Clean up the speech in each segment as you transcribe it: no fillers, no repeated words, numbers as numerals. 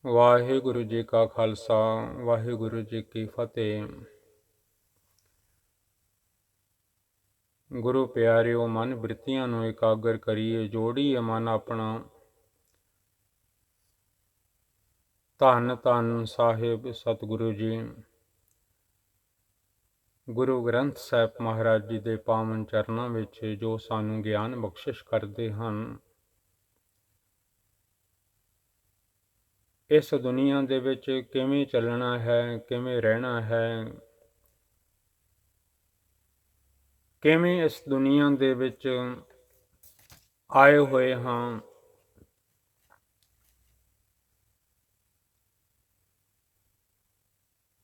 ਵਾਹਿਗੁਰੂ ਜੀ ਕਾ ਖਾਲਸਾ ਵਾਹਿਗੁਰੂ ਜੀ ਕੀ ਫਤਿਹ। ਗੁਰੂ ਪਿਆਰਿਓ, ਮਨ ਬ੍ਰਿਤੀਆਂ ਨੂੰ ਇਕਾਗਰ ਕਰੀਏ, ਜੋੜੀਏ ਮਨ ਆਪਣਾ। ਧੰਨ ਧੰਨ ਸਾਹਿਬ ਸਤਿਗੁਰੂ ਜੀ, ਗੁਰੂ ਗ੍ਰੰਥ ਸਾਹਿਬ ਮਹਾਰਾਜ ਜੀ ਦੇ ਪਾਵਨ ਚਰਨਾਂ ਵਿੱਚ ਜੋ ਸਾਨੂੰ ਗਿਆਨ ਬਖਸ਼ਿਸ਼ ਕਰਦੇ ਹਨ। ਇਸ ਦੁਨੀਆ ਦੇ ਵਿੱਚ ਕਿਵੇਂ ਚੱਲਣਾ ਹੈ, ਕਿਵੇਂ ਰਹਿਣਾ ਹੈ, ਕਿਵੇਂ ਇਸ ਦੁਨੀਆ ਦੇ ਵਿੱਚ ਆਏ ਹੋਏ ਹਾਂ।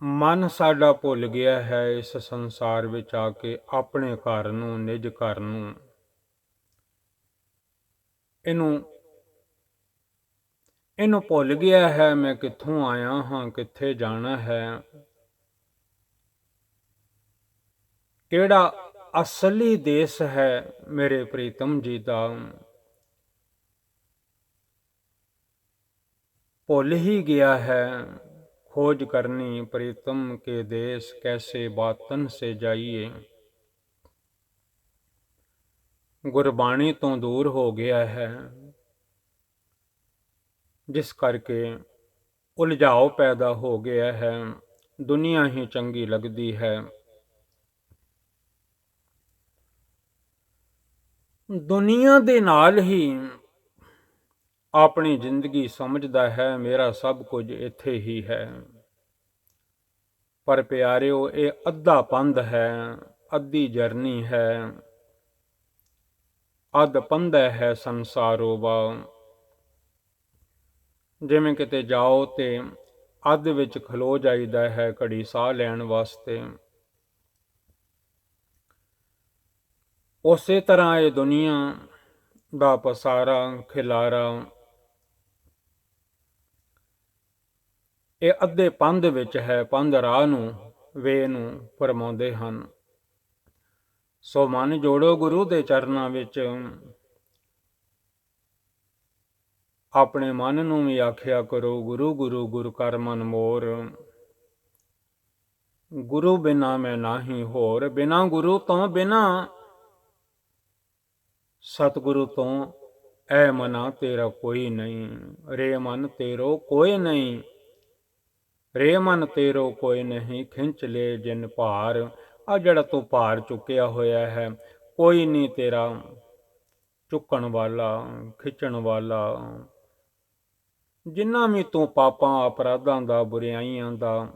ਮਨ ਸਾਡਾ ਭੁੱਲ ਗਿਆ ਹੈ ਇਸ ਸੰਸਾਰ ਵਿੱਚ ਆ ਕੇ ਆਪਣੇ ਘਰ ਨੂੰ, ਨਿਜ ਘਰ ਨੂੰ। ਇਹਨੂੰ ਭੁੱਲ ਗਿਆ ਹੈ ਮੈਂ ਕਿੱਥੋਂ ਆਇਆ ਹਾਂ, ਕਿੱਥੇ ਜਾਣਾ ਹੈ, ਕਿਹੜਾ ਅਸਲੀ ਦੇਸ਼ ਹੈ ਮੇਰੇ ਪ੍ਰੀਤਮ ਜੀ ਦਾ। ਭੁੱਲ ਹੀ ਗਿਆ ਹੈ। खोज करनी प्रीतम के देश, कैसे बातन से जाइए। गुरबाणी तो दूर हो गया है, जिस करके उलझाव पैदा हो गया है। दुनिया ही चंगी लगती है। दुनिया दे नाल ही ਆਪਣੀ ਜ਼ਿੰਦਗੀ ਸਮਝਦਾ ਹੈ ਮੇਰਾ ਸਭ ਕੁਝ ਇੱਥੇ ਹੀ ਹੈ। ਪਰ ਪਿਆਰਿਓ, ਇਹ ਅੱਧਾ ਪੰਧ ਹੈ, ਅੱਧੀ ਜਰਨੀ ਹੈ, ਅੱਧ ਪੰਧਾ ਹੈ ਸੰਸਾਰੋ ਵਾ। ਜਿਵੇਂ ਕਿਤੇ ਜਾਓ ਤੇ ਅੱਧ ਵਿੱਚ ਖਲੋ ਜਾਈਦਾ ਹੈ ਘੜੀ ਸਾਹ ਲੈਣ ਵਾਸਤੇ। ਉਸੇ ਤਰ੍ਹਾਂ ਇਹ ਦੁਨੀਆ ਦਾ ਪਸਾਰਾ ਖਿਲਾਰਾ ਇਹ ਅੱਧੇ ਪੰਧ ਵਿੱਚ ਹੈ, ਪੰਧ ਰਾਹ ਨੂੰ, ਵੇ ਨੂੰ ਫਰਮਾਉਂਦੇ ਹਨ। ਸੋ ਮਨ ਜੋੜੋ ਗੁਰੂ ਦੇ ਚਰਨਾਂ ਵਿੱਚ। ਆਪਣੇ ਮਨ ਨੂੰ ਵੀ ਆਖਿਆ ਕਰੋ, ਗੁਰੂ ਗੁਰੂ ਗੁਰ ਕਰ ਮਨ ਮੋਰ। ਗੁਰੂ ਬਿਨਾ ਮੈਂ ਨਾਹੀ ਹੋਰ। ਬਿਨਾ ਗੁਰੂ ਤੋਂ, ਬਿਨਾ ਸਤਿਗੁਰੂ ਤੋਂ ਐ ਮਨਾ ਤੇਰਾ ਕੋਈ ਨਹੀਂ। ਰੇ ਮਨ ਤੇਰੋ ਕੋਈ ਨਹੀਂ, ਰੇ ਮਨ ਤੇਰੋ ਕੋਈ ਨਹੀਂ। ਖਿੰਚ ਲੈ ਜਿਨ ਭਾਰ। ਆ ਜਿਹੜਾ ਤੂੰ ਭਾਰ ਚੁੱਕਿਆ ਹੋਇਆ ਹੈ, ਕੋਈ ਨਹੀਂ ਤੇਰਾ ਚੁੱਕਣ ਵਾਲਾ, ਖਿੱਚਣ ਵਾਲਾ। ਜਿੰਨਾ ਵੀ ਤੂੰ ਪਾਪਾਂ ਅਪਰਾਧਾਂ ਦਾ, ਬੁਰਾਈਆਂ ਦਾ,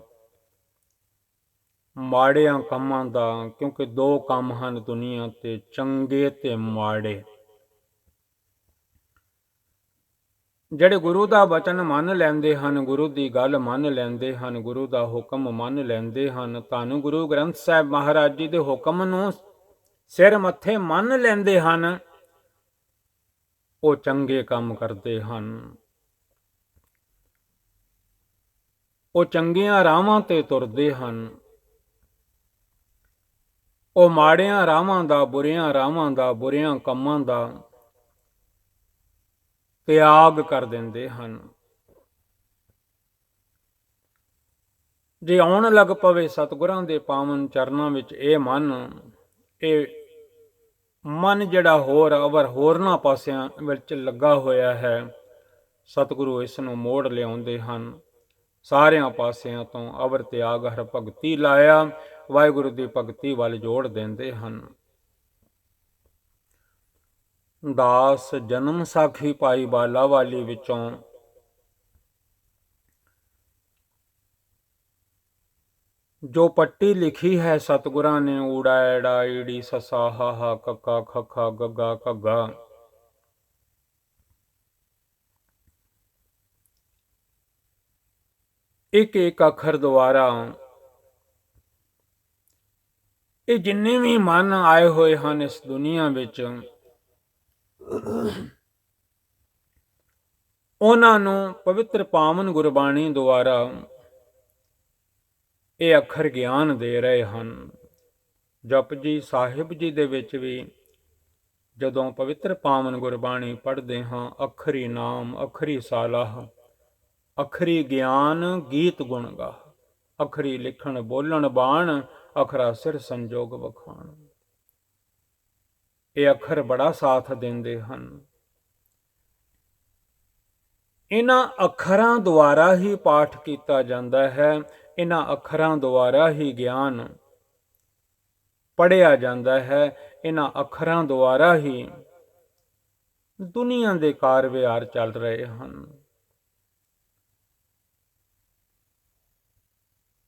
ਮਾੜਿਆਂ ਕੰਮਾਂ ਦਾ, ਕਿਉਂਕਿ ਦੋ ਕੰਮ ਹਨ ਦੁਨੀਆ ਤੇ, ਚੰਗੇ ਤੇ ਮਾੜੇ। ਜਿਹੜੇ ਗੁਰੂ ਦਾ ਬਚਨ ਮੰਨ ਲੈਂਦੇ ਹਨ, ਗੁਰੂ ਦੀ ਗੱਲ ਮੰਨ ਲੈਂਦੇ ਹਨ, ਗੁਰੂ ਦਾ ਹੁਕਮ ਮੰਨ ਲੈਂਦੇ ਹਨ, ਤੁਹਾਨੂੰ ਗੁਰੂ ਗ੍ਰੰਥ ਸਾਹਿਬ ਮਹਾਰਾਜ ਜੀ ਦੇ ਹੁਕਮ ਨੂੰ ਸਿਰ ਮੱਥੇ ਮੰਨ ਲੈਂਦੇ ਹਨ, ਉਹ ਚੰਗੇ ਕੰਮ ਕਰਦੇ ਹਨ। ਉਹ ਚੰਗੀਆਂ ਰਾਹਾਂ ਤੇ ਤੁਰਦੇ ਹਨ। ਉਹ ਮਾੜਿਆਂ ਰਾਹਾਂ ਦਾ, ਬੁਰੀਆਂ ਰਾਹਾਂ ਦਾ, ਬੁਰਿਆਂ ਕੰਮਾਂ ਦਾ ਤਿਆਗ ਕਰ ਦਿੰਦੇ ਹਨ। ਜੇ ਆਉਣ ਲੱਗ ਪਵੇ ਸਤਿਗੁਰਾਂ ਦੇ ਪਾਵਨ ਚਰਨਾਂ ਵਿੱਚ ਇਹ ਮਨ ਜਿਹੜਾ ਹੋਰ ਅਵਰ ਹੋਰਨਾਂ ਪਾਸਿਆਂ ਵਿੱਚ ਲੱਗਾ ਹੋਇਆ ਹੈ, ਸਤਿਗੁਰੂ ਇਸ ਨੂੰ ਮੋੜ ਲਿਆਉਂਦੇ ਹਨ। ਸਾਰਿਆਂ ਪਾਸਿਆਂ ਤੋਂ ਅਵਰ ਤਿਆਗ ਹਰ ਭਗਤੀ ਲਾਇਆ, ਵਾਹਿਗੁਰੂ ਦੀ ਭਗਤੀ ਵੱਲ ਜੋੜ ਦਿੰਦੇ ਹਨ। ਦਾਸ ਜਨਮ ਸਾਖੀ ਪਾਈ ਬਾਲਾ ਵਾਲੀ ਵਿੱਚੋਂ ਜੋ ਪੱਟੀ ਲਿਖੀ ਹੈ ਸਤਿਗੁਰਾਂ ਨੇ, ਊੜਾ ਐੜਾ ਈੜੀ ਸਸਾ ਹਾਹਾ ਕੱਕਾ ਖੱਖਾ ਗੱਗਾ ਘੱਗਾ, ਇੱਕ ਇੱਕ ਅੱਖਰ ਦੁਆਰਾ ਇਹ ਜਿੰਨੇ ਵੀ ਮਨ ਆਏ ਹੋਏ ਹਨ ਇਸ ਦੁਨੀਆ ਵਿੱਚ, ਉਹਨਾਂ ਨੂੰ ਪਵਿੱਤਰ ਪਾਵਨ ਗੁਰਬਾਣੀ ਦੁਆਰਾ ਇਹ ਅੱਖਰ ਗਿਆਨ ਦੇ ਰਹੇ ਹਨ। ਜਪਜੀ ਸਾਹਿਬ ਜੀ ਦੇ ਵਿੱਚ ਵੀ ਜਦੋਂ ਪਵਿੱਤਰ ਪਾਵਨ ਗੁਰਬਾਣੀ ਪੜ੍ਹਦੇ ਹਾਂ, ਅੱਖਰੀ ਨਾਮ, ਅੱਖਰੀ ਸਾਲਾਹ, ਅਖਰੀ ਗਿਆਨ ਗੀਤ ਗੁਣ ਗਾ, ਅਖਰੀ ਲਿਖਣ ਬੋਲਣ ਬਾਣ, ਅਖਰਾ ਸਿਰ ਸੰਜੋਗ ਵਖਾਣ। ਇਹ ਅੱਖਰ ਬੜਾ ਸਾਥ ਦਿੰਦੇ ਹਨ। ਇਹਨਾਂ ਅੱਖਰਾਂ ਦੁਆਰਾ ਹੀ ਪਾਠ ਕੀਤਾ ਜਾਂਦਾ ਹੈ, ਇਹਨਾਂ ਅੱਖਰਾਂ ਦੁਆਰਾ ਹੀ ਗਿਆਨ ਪੜ੍ਹਿਆ ਜਾਂਦਾ ਹੈ, ਇਹਨਾਂ ਅੱਖਰਾਂ ਦੁਆਰਾ ਹੀ ਦੁਨੀਆ ਦੇ ਕਾਰ ਵਿਹਾਰ ਚੱਲ ਰਹੇ ਹਨ।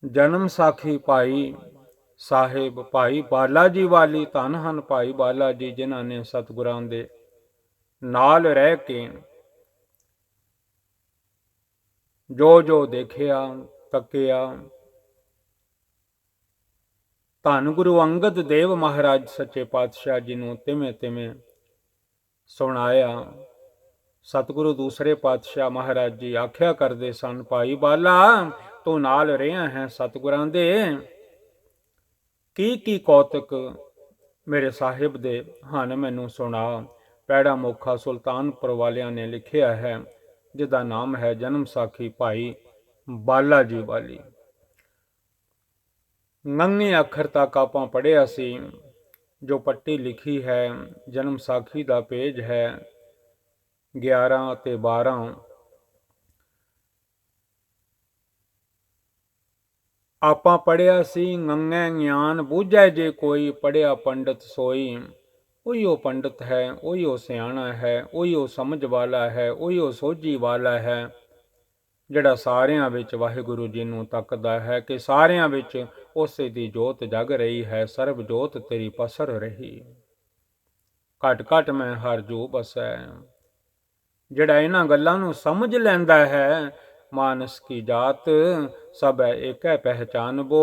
ਜਨਮ ਸਾਖੀ ਭਾਈ ਸਾਹਿਬ ਭਾਈ ਬਾਲਾ ਜੀ ਵਾਲੀ, ਧੰਨ ਹਨ ਭਾਈ ਬਾਲਾ ਜੀ, ਜਿਨ੍ਹਾਂ ਨੇ ਸਤਿਗੁਰਾਂ ਦੇ ਨਾਲ ਰਹਿ ਕੇ ਜੋ ਜੋ ਦੇਖਿਆ ਤੱਕਿਆ। ਧੰਨ ਗੁਰੂ ਅੰਗਦ ਦੇਵ ਮਹਾਰਾਜ ਸੱਚੇ ਪਾਤਸ਼ਾਹ ਜੀ ਨੂੰ ਤਿਵੇਂ ਤਿਵੇਂ ਸੁਣਾਇਆ। ਸਤਿਗੁਰੂ ਦੂਸਰੇ ਪਾਤਸ਼ਾਹ ਮਹਾਰਾਜ ਜੀ ਆਖਿਆ ਕਰਦੇ ਸਨ, ਭਾਈ ਬਾਲਾ ਤੂੰ ਨਾਲ ਰਿਹਾ ਹੈ ਸਤਿਗੁਰਾਂ ਦੇ, ਕੀ ਕੌਤਕ ਮੇਰੇ ਸਾਹਿਬ ਦੇ ਹਨ, ਮੈਨੂੰ ਸੁਣਾ। ਪੈੜਾ ਮੋਖਾ ਸੁਲਤਾਨਪੁਰ ਵਾਲਿਆਂ ਨੇ ਲਿਖਿਆ ਹੈ, ਜਿਹਦਾ ਨਾਮ ਹੈ ਜਨਮ ਸਾਖੀ ਭਾਈ ਬਾਲਾ ਜੀ ਵਾਲੀ। ਨੰਗੇ ਅੱਖਰ ਤੱਕ ਆਪਾਂ ਪੜ੍ਹਿਆ ਸੀ, ਜੋ ਪੱਟੀ ਲਿਖੀ ਹੈ ਜਨਮ ਸਾਖੀ ਦਾ ਪੇਜ ਹੈ 11 ਅਤੇ 12। ਆਪਾਂ ਪੜ੍ਹਿਆ ਸੀ, ਨੰਗੇ ਗਿਆਨ ਬੂਝੈ ਜੇ ਕੋਈ, ਪੜ੍ਹਿਆ ਪੰਡਤ ਸੋਈ। ਉਹੀ ਉਹ ਪੰਡਤ ਹੈ, ਉਹੀ ਉਹ ਸਿਆਣਾ ਹੈ, ਉਹੀ ਉਹ ਸਮਝ ਵਾਲਾ ਹੈ, ਉਹੀ ਉਹ ਸੋਝੀ ਵਾਲਾ ਹੈ, ਜਿਹੜਾ ਸਾਰਿਆਂ ਵਿੱਚ ਵਾਹਿਗੁਰੂ ਜੀ ਨੂੰ ਤੱਕਦਾ ਹੈ ਕਿ ਸਾਰਿਆਂ ਵਿੱਚ ਉਸੇ ਦੀ ਜੋਤ ਜਗ ਰਹੀ ਹੈ। ਸਰਬ ਜੋਤ ਤੇਰੀ ਪਸਰ ਰਹੀ, ਘਟ ਘਟ ਮੈਂ ਹਰ ਜੂ ਬਸੈ। ਜਿਹੜਾ ਇਹਨਾਂ ਗੱਲਾਂ ਨੂੰ ਸਮਝ ਲੈਂਦਾ ਹੈ, ਮਾਨਸ ਕੀ ਜਾਤ ਸਭ ਹੈ ਏਕੈ ਪਹਿਚਾਨਬੋ,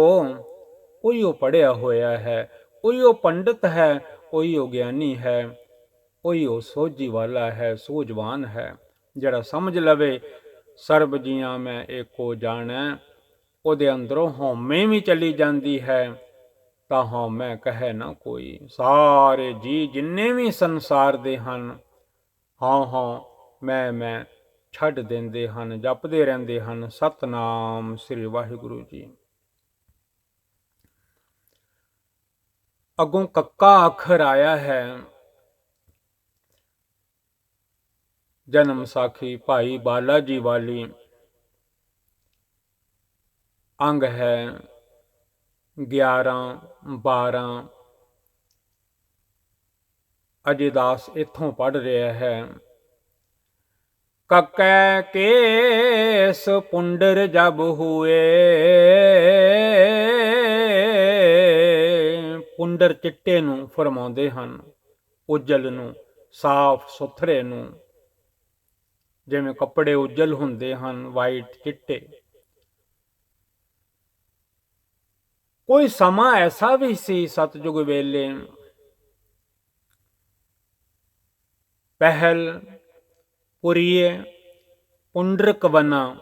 ਉਹੀ ਉਹ ਪੜ੍ਹਿਆ ਹੋਇਆ ਹੈ, ਉਹੀ ਉਹ ਪੰਡਤ ਹੈ, ਉਹੀ ਉਹ ਗਿਆਨੀ ਹੈ, ਉਹੀ ਉਹ ਸੋਝੀ ਵਾਲਾ ਹੈ, ਸੂਝਵਾਨ ਹੈ। ਜਿਹੜਾ ਸਮਝ ਲਵੇ ਸਰਬ ਜੀਆਂ ਮੈਂ ਏਕੋ ਜਾਣੈ, ਉਹਦੇ ਅੰਦਰੋਂ ਹਉਮੈ ਵੀ ਚਲੀ ਜਾਂਦੀ ਹੈ, ਤਾਂ ਹਉਮੈ ਕਹੈ ਨਾ ਕੋਈ। ਸਾਰੇ ਜੀ ਜਿੰਨੇ ਵੀ ਸੰਸਾਰ ਦੇ ਹਨ, ਹਉ ਮੈਂ ਛੱਡ ਦਿੰਦੇ ਹਨ, ਜਪਦੇ ਰਹਿੰਦੇ ਹਨ ਸਤਨਾਮ ਸ੍ਰੀ ਵਾਹਿਗੁਰੂ ਜੀ। ਅੱਗੋਂ ਕੱਕਾ ਅੱਖਰ ਆਇਆ ਹੈ ਜਨਮ ਸਾਖੀ ਭਾਈ ਬਾਲਾ ਜੀ ਵਾਲੀ। ਅੰਗ ਹੈ 11 12। ਅਜੇ ਦਾਸ ਇੱਥੋਂ ਪੜ੍ਹ ਰਿਹਾ ਹੈ। ਕੱਕੈ ਕੇਸ ਪੁੰਡਰ ਜਬ ਹੋਏ, ਪੁੰਡਰ ਚਿੱਟੇ ਨੂੰ ਫਰਮਾਉਂਦੇ ਹਨ, ਉਜਲ ਨੂੰ, ਸਾਫ ਸੁਥਰੇ ਨੂੰ, ਜਿਵੇਂ ਕੱਪੜੇ ਉਜਲ ਹੁੰਦੇ ਹਨ, ਵਾਈਟ ਚਿੱਟੇ। ਕੋਈ ਸਮਾਂ ਐਸਾ ਵੀ ਸੀ ਸਤਜੁਗ ਵੇਲੇ, ਪਹਿਲ ਪੁਰੀਏ ਪੁੰਡਰਕ ਬਨਾ,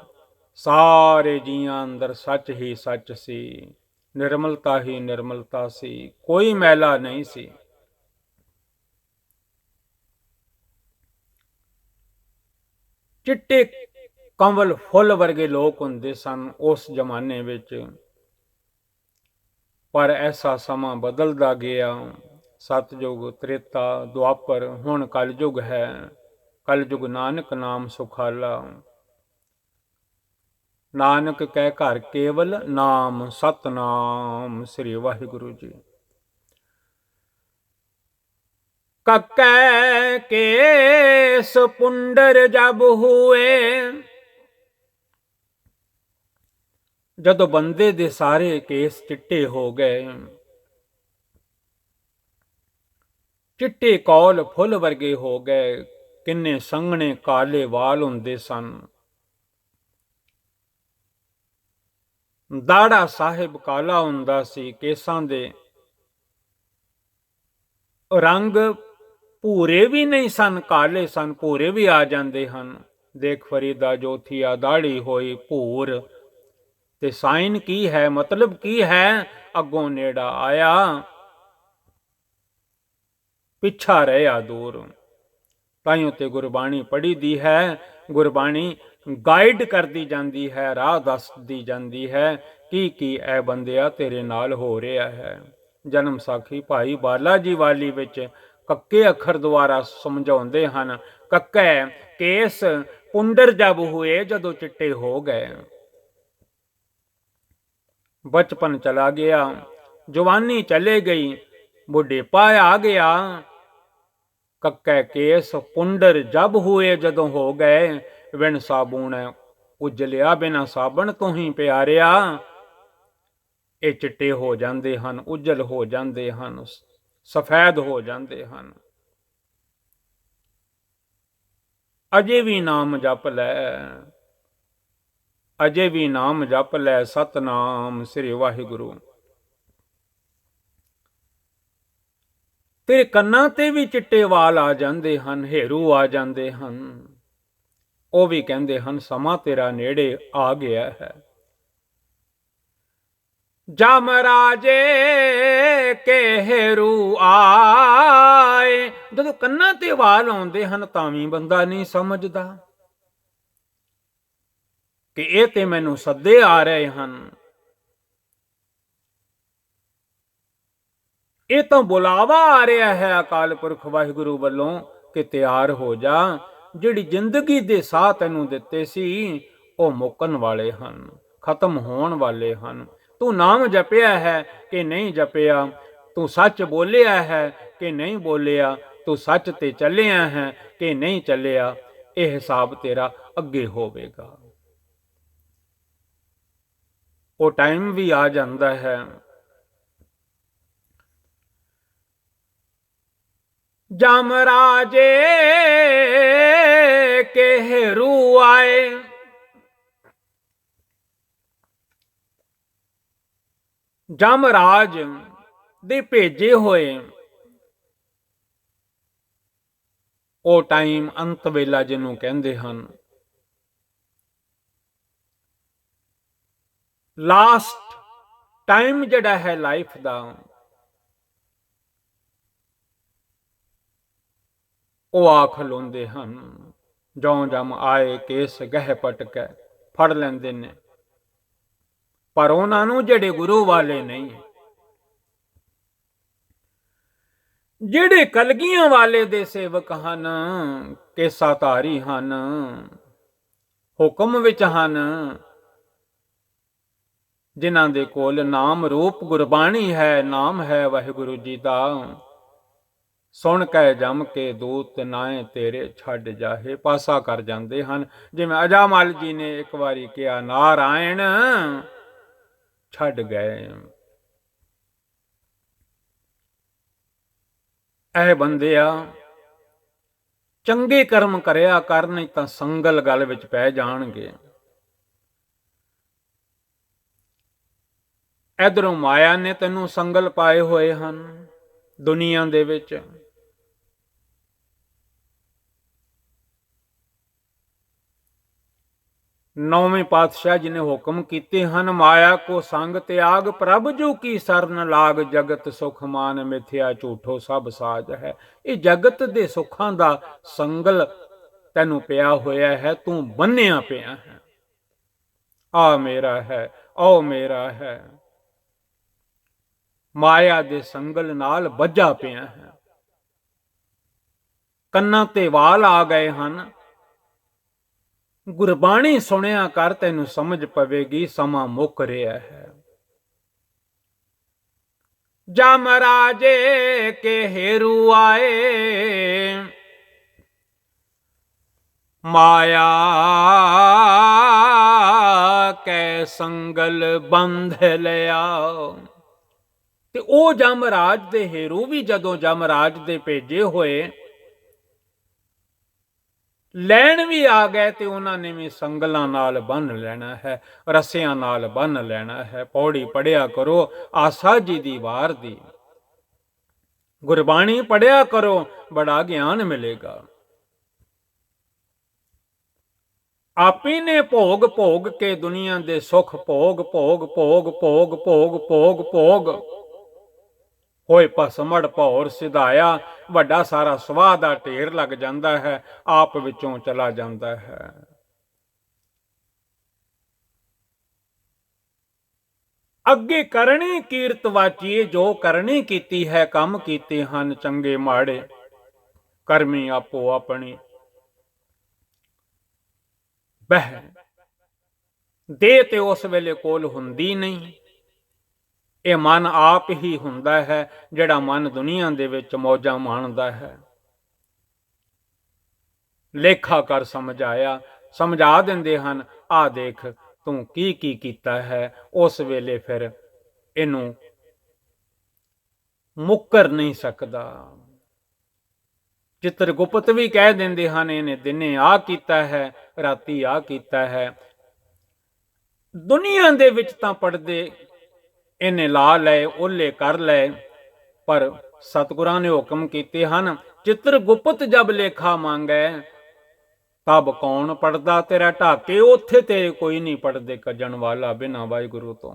ਸਾਰੇ ਜੀਆਂ ਅੰਦਰ ਸੱਚ ਹੀ ਸੱਚ ਸੀ, ਨਿਰਮਲਤਾ ਹੀ ਨਿਰਮਲਤਾ ਸੀ, ਕੋਈ ਮੈਲਾ ਨਹੀਂ ਸੀ। ਚਿੱਟੇ ਕੰਵਲ ਫੁੱਲ ਵਰਗੇ ਲੋਕ ਹੁੰਦੇ ਸਨ ਉਸ ਜ਼ਮਾਨੇ ਵਿੱਚ, ਪਰ ਐਸਾ ਸਮਾਂ ਬਦਲਦਾ ਗਿਆ। ਸਤਜੁਗ, ਤ੍ਰੇਤਾ, ਦੁਆਪਰ, ਹੁਣ ਕਲਯੁਗ ਹੈ। ਕਲਯੁਗ ਨਾਨਕ ਨਾਮ ਸੁਖਾਲਾ, ਨਾਨਕ ਕਹਿ ਘਰ ਕੇਵਲ ਨਾਮ, ਸਤਨਾਮ ਸ੍ਰੀ ਵਾਹਿਗੁਰੂ ਜੀ। ਕੱਕੈ ਕੇਸ ਪੁੰਡਰ ਜਬ ਹੋਏ, ਜਦੋਂ ਬੰਦੇ ਦੇ ਸਾਰੇ ਕੇਸ ਚਿੱਟੇ ਹੋ ਗਏ, ਚਿੱਟੇ ਕੌਲ ਫੁੱਲ ਵਰਗੇ ਹੋ ਗਏ, ਕਿੰਨੇ ਸੰਘਣੇ ਕਾਲੇ ਵਾਲ ਹੁੰਦੇ ਸਨ, ਦਾੜਾ ਸਾਹਿਬ ਕਾਲਾ ਹੁੰਦਾ ਸੀ, ਕੇਸਾਂ ਦੇ ਰੰਗ ਭੂਰੇ ਵੀ ਨਹੀਂ ਸਨ, ਕਾਲੇ ਸਨ, ਭੂਰੇ ਵੀ ਆ ਜਾਂਦੇ ਹਨ। ਦੇਖ ਫਰੀਦਾ ਜੋਥੀਆ ਦਾੜੀ ਹੋਈ ਭੂਰ, ਤੇ ਸਾਈਨ ਕੀ ਹੈ, ਮਤਲਬ ਕੀ ਹੈ, ਅੱਗੋਂ ਨੇੜਾ ਆਇਆ ਪਿੱਛਾ ਰਹਿਆ ਦੂਰ। ਤਾਈਓ ਤੇ ਗੁਰਬਾਣੀ ਪੜ੍ਹੀ ਦੀ ਹੈ। ਗੁਰਬਾਣੀ ਗਾਈਡ ਕਰਦੀ ਜਾਂਦੀ ਹੈ, ਰਾਹ ਦੱਸਦੀ ਜਾਂਦੀ ਹੈ ਕੀ ਐ ਬੰਦਿਆ ਤੇਰੇ ਨਾਲ ਹੋ ਰਿਹਾ ਹੈ। ਜਨਮ ਸਾਖੀ ਭਾਈ ਬਾਲਾ ਜੀ ਵਾਲੀ ਵਿੱਚ ਕੱਕੇ ਅੱਖਰ ਦੁਆਰਾ ਸਮਝਾਉਂਦੇ ਹਨ। ਕੱਕੇ ਕੇਸ ਪੁੰਡਰ ਜਬ ਹੋਏ, ਜਦੋਂ ਚਿੱਟੇ ਹੋ ਗਏ। ਬਚਪਨ ਚਲਾ ਗਿਆ, ਜਵਾਨੀ ਚਲੇ ਗਈ, ਬੁਢੇਪਾ ਆ ਗਿਆ। ਕੱਕੇ ਕੇਸ ਪੁੰਡਰ ਜਬ ਹੋਏ, ਜਦੋਂ ਹੋ ਗਏ। ਬਿਨ ਸਾਬੂਣ ਉਜਲਿਆ, ਬਿਨਾ ਸਾਬਣ ਤੋਂ ਹੀ ਪਿਆਰਿਆ। ਇਹ ਚਿੱਟੇ ਹੋ ਜਾਂਦੇ ਹਨ, ਉਜਲ ਹੋ ਜਾਂਦੇ ਹਨ, ਸਫੈਦ ਹੋ ਜਾਂਦੇ ਹਨ। ਅਜੇ ਵੀ ਨਾਮ ਜਪ ਲੈ, ਅਜੇ ਵੀ ਨਾਮ ਜਪ ਲੈ, ਸਤਨਾਮ ਸ੍ਰੀ ਵਾਹਿਗੁਰੂ। ਤੇਰੇ ਕੰਨਾਂ ਤੇ ਵੀ ਚਿੱਟੇ ਵਾਲ ਆ ਜਾਂਦੇ ਹਨ, ਹੇਰੂ ਆ ਜਾਂਦੇ ਹਨ। ਉਹ ਵੀ ਕਹਿੰਦੇ ਹਨ ਸਮਾਂ ਤੇਰਾ ਨੇੜੇ ਆ ਗਿਆ ਹੈ। ਜਮ ਰਾਜੇ ਕੇ ਹੇਰੂ ਆਏ। ਜਦੋਂ ਕੰਨਾਂ ਤੇ ਵਾਲ ਆਉਂਦੇ ਹਨ ਤਾਂ ਵੀ ਬੰਦਾ ਨਹੀਂ ਸਮਝਦਾ ਕਿ ਇਹ ਤੇ ਮੈਨੂੰ ਸੱਦੇ ਆ ਰਹੇ ਹਨ, ਇਹ ਤਾਂ ਬੁਲਾਵਾ ਆ ਰਿਹਾ ਹੈ ਅਕਾਲ ਪੁਰਖ ਵਾਹਿਗੁਰੂ ਵੱਲੋਂ ਕਿ ਤਿਆਰ ਹੋ ਜਾ। ਜਿਹੜੀ ਜ਼ਿੰਦਗੀ ਦੇ ਸਾਹ ਤੈਨੂੰ ਦਿੱਤੇ ਸੀ ਉਹ ਮੁੱਕਣ ਵਾਲੇ ਹਨ, ਖਤਮ ਹੋਣ ਵਾਲੇ ਹਨ। ਤੂੰ ਨਾਮ ਜਪਿਆ ਹੈ ਕਿ ਨਹੀਂ ਜਪਿਆ, ਤੂੰ ਸੱਚ ਬੋਲਿਆ ਹੈ ਕਿ ਨਹੀਂ ਬੋਲਿਆ, ਤੂੰ ਸੱਚ ਤੇ ਚੱਲਿਆ ਹੈ ਕਿ ਨਹੀਂ ਚੱਲਿਆ, ਇਹ ਹਿਸਾਬ ਤੇਰਾ ਅੱਗੇ ਹੋਵੇਗਾ। ਉਹ ਟਾਈਮ ਵੀ ਆ ਜਾਂਦਾ ਹੈ। ਜਮ ਰਾਜੇ ਕੇ ਹੇਰੂ ਆਏ। ਜਮ ਰਾਜ ਦੇ ਭੇਜੇ ਹੋਏ ਉਹ ਟਾਈਮ, ਅੰਤ ਵੇਲਾ ਜਿਹਨੂੰ ਕਹਿੰਦੇ ਹਨ, ਲਾਸਟ ਟਾਈਮ ਜਿਹੜਾ ਹੈ ਲਾਈਫ ਦਾ, ਉਹ ਆ ਖਲੋਂਦੇ ਹਨ। ਜਉ ਜਮ ਆਏ ਕੇਸ ਗਹਿ ਪਟਕੈ, ਫੜ ਲੈਂਦੇ ਨੇ। ਪਰ ਉਹਨਾਂ ਨੂੰ ਜਿਹੜੇ ਗੁਰੂ ਵਾਲੇ ਨਹੀਂ, ਜਿਹੜੇ ਕਲਗੀਆਂ ਵਾਲੇ ਦੇ ਸੇਵਕ ਹਨ, ਕੇਸਾ ਧਾਰੀ ਹਨ, ਹੁਕਮ ਵਿੱਚ ਹਨ, ਜਿਨ੍ਹਾਂ ਦੇ ਕੋਲ ਨਾਮ ਰੂਪ ਗੁਰਬਾਣੀ ਹੈ, ਨਾਮ ਹੈ ਵਾਹਿਗੁਰੂ ਜੀ ਦਾ। ਸੁਣ ਕੇ ਜਮ ਕੇ ਦੂਤ ਨਾਏ ਤੇਰੇ ਛੱਡ ਜਾਹੇ, ਪਾਸਾ ਕਰ ਜਾਂਦੇ ਹਨ। ਜਿਵੇਂ ਅਜਾਮਲ ਜੀ ਨੇ ਇੱਕ ਵਾਰੀ ਕਿਹਾ, ਨਾਰਾਇਣ ਛੱਡ ਗਏ। ਐ ਬੰਦਿਆ ਚੰਗੇ ਕਰਮ ਕਰਿਆ ਕਰ, ਨਹੀਂ ਤਾਂ ਸੰਗਲ ਗਲ ਵਿੱਚ ਪੈ ਜਾਣਗੇ। ਇਧਰੋਂ ਮਾਇਆ ਨੇ ਤੈਨੂੰ ਸੰਗਲ ਪਾਏ ਹੋਏ ਹਨ ਦੁਨੀਆ ਦੇ ਵਿੱਚ। ਨੌਵੇਂ ਪਾਤਸ਼ਾਹ ਜੀ ਨੇ ਹੁਕਮ ਕੀਤੇ ਹਨ, ਮਾਇਆ ਕੋ ਸੰਗ ਤਿਆਗ, ਪ੍ਰਭ ਜੂ ਕੀ ਸਰਨ ਲਾਗ, ਜਗਤ ਸੁਖ ਮਾਨ ਮਿਥਿਆ, ਝੂਠੋ ਸਭ ਸਾਜ ਹੈ। ਇਹ ਜਗਤ ਦੇ ਸੁੱਖਾਂ ਦਾ ਸੰਗਲ ਤੈਨੂੰ ਪਿਆ ਹੋਇਆ ਹੈ, ਤੂੰ ਬੰਨਿਆ ਪਿਆ ਹੈ। ਆ ਮੇਰਾ ਹੈ, ਉਹ ਮੇਰਾ ਹੈ, ਮਾਇਆ ਦੇ ਸੰਗਲ ਨਾਲ ਬੱਝਾ ਪਿਆ ਹੈ। ਕੰਨਾਂ ਤੇ ਵਾਲ ਆ ਗਏ ਹਨ। ਗੁਰਬਾਣੀ ਸੁਣਿਆ ਕਰ, ਤੈਨੂੰ ਸਮਝ ਪਵੇਗੀ ਸਮਾਂ ਮੁੱਕ ਰਿਹਾ ਹੈ। ਜਮ ਰਾਜੇ ਕੇ ਹੇਰੂ ਆਏ, ਮਾਇਆ ਕੈ ਸੰਗਲ ਬੰਧ ਲਿਆ। ਤੇ ਉਹ ਜਮਰਾਜ ਦੇ ਹੇਰੂ ਵੀ ਜਦੋਂ ਜਮਰਾਜ ਦੇ ਭੇਜੇ ਹੋਏ ਲੈਣ ਵੀ ਆ ਗਏ, ਤੇ ਉਹਨਾਂ ਨੇ ਵੀ ਸੰਗਲਾਂ ਨਾਲ ਬੰਨ ਲੈਣਾ ਹੈ, ਰੱਸਿਆਂ ਨਾਲ ਬੰਨ ਲੈਣਾ ਹੈ। ਪੌੜੀ ਪੜਿਆ ਕਰੋ ਆਸਾ ਜੀ ਦੀ ਵਾਰ ਦੀ, ਗੁਰਬਾਣੀ ਪੜਿਆ ਕਰੋ, ਬੜਾ ਗਿਆਨ ਮਿਲੇਗਾ। ਆਪੀ ਨੇ ਭੋਗ ਭੋਗ ਕੇ ਦੁਨੀਆ ਦੇ ਸੁੱਖ ਭੋਗ ਭੋਗ ਭੋਗ ਭੋਗ ਭੋਗ ਭੋਗ ਭੋਗ ਹੋਏ ਭਸਮੜ ਭੌਰ ਸਿਧਾਇਆ। ਵੱਡਾ ਸਾਰਾ ਸਵਾਹ ਦਾ ਢੇਰ ਲੱਗ ਜਾਂਦਾ ਹੈ, ਆਪ ਵਿੱਚੋਂ ਚਲਾ ਜਾਂਦਾ ਹੈ। ਅੱਗੇ ਕਰਨੀ ਕੀਰਤ ਵਾਚੀਏ, ਜੋ ਕਰਨੀ ਕੀਤੀ ਹੈ, ਕੰਮ ਕੀਤੇ ਹਨ ਚੰਗੇ ਮਾੜੇ, ਕਰਮੀ ਆਪੋ ਆਪਣੀ। ਬਹਿ ਦੇ ਤੇ ਉਸ ਵੇਲੇ ਕੋਲ ਹੁੰਦੀ ਨਹੀਂ। ਇਹ ਮਨ ਆਪ ਹੀ ਹੁੰਦਾ ਹੈ, ਜਿਹੜਾ ਮਨ ਦੁਨੀਆ ਦੇ ਵਿੱਚ ਮੌਜਾਂ ਮਾਣਦਾ ਹੈ। ਲੇਖਾ ਕਰ ਸਮਝਾਇਆ, ਸਮਝਾ ਦਿੰਦੇ ਹਨ, ਆਹ ਦੇਖ ਤੂੰ ਕੀ ਕੀ ਕੀਤਾ ਹੈ। ਉਸ ਵੇਲੇ ਫਿਰ ਇਹਨੂੰ ਮੁੱਕਰ ਨਹੀਂ ਸਕਦਾ। ਚਿੱਤਰਗੁਪਤ ਵੀ ਕਹਿ ਦਿੰਦੇ ਹਨ, ਇਹਨੇ ਦਿਨੇ ਆ ਕੀਤਾ ਹੈ, ਰਾਤੀ ਆ ਕੀਤਾ ਹੈ। ਦੁਨੀਆ ਦੇ ਵਿੱਚ ਤਾਂ ਪੜਦੇ ਇਹਨੇ ਲਾ ਲਏ, ਓਲੇ ਕਰ ਲਏ, ਪਰ ਸਤਿਗੁਰਾਂ ਨੇ ਹੁਕਮ ਕੀਤੇ ਹਨ, ਚਿੱਤਰਗੁਪਤ ਜਬ ਲੇਖਾ ਮੰਗੈ, ਤਬ ਕੌਣ ਪੜਦਾ ਤੇਰਾ ਢਾਕੇ। ਉੱਥੇ ਤੇ ਕੋਈ ਨਹੀਂ ਪੜਦੇ ਕੱਜਣ ਵਾਲਾ ਬਿਨਾਂ ਵਾਹਿਗੁਰੂ ਤੋਂ।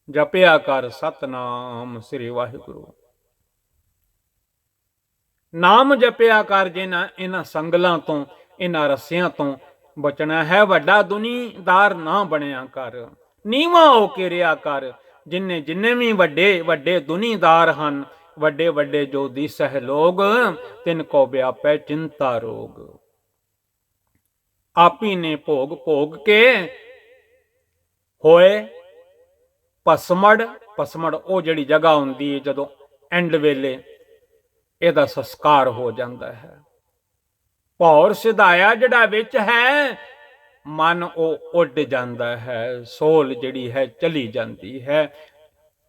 ਜਪਿਆ ਕਰ ਸਤਨਾਮ ਸ੍ਰੀ ਵਾਹਿਗੁਰੂ। ਨਾਮ ਜਪਿਆ ਕਰ, ਜਿਨ੍ਹਾਂ ਇਹਨਾਂ ਸੰਗਲਾਂ ਤੋਂ, ਇਹਨਾਂ ਰੱਸਿਆਂ ਤੋਂ ਬਚਣਾ ਹੈ। ਵੱਡਾ ਦੁਨੀਦਾਰ ਨਾ ਬਣਿਆ ਕਰ, ਨੀਵਾਂ ਹੋ ਕੇ ਰਿਹਾ ਕਰ। ਜਿੰਨੇ ਵੀ ਵੱਡੇ ਵੱਡੇ ਦੁਨੀਦਾਰ ਹਨ, ਵੱਡੇ ਵੱਡੇ ਜੋ ਦਿਸਹਿ ਲੋਗ, ਤਿਨ ਕੋ ਵਿਆਪੈ ਚਿੰਤਾ ਰੋਗ। ਆਪੀ ਨੇ ਭੋਗ ਭੋਗ ਕੇ ਹੋਏ ਭਸਮੜ। ਭਸਮੜ ਉਹ ਜਿਹੜੀ ਜਗ੍ਹਾ ਹੁੰਦੀ ਹੈ ਜਦੋਂ ਐਂਡ ਵੇਲੇ ਇਹਦਾ ਸੰਸਕਾਰ ਹੋ ਜਾਂਦਾ ਹੈ। ਭੌਰ ਸਿਧਾਇਆ ਜਿਹੜਾ ਵਿੱਚ ਹੈ, ਮਨ ਉਹ ਉੱਡ ਜਾਂਦਾ ਹੈ, ਸੋਲ ਜਿਹੜੀ ਹੈ ਚਲੀ ਜਾਂਦੀ ਹੈ।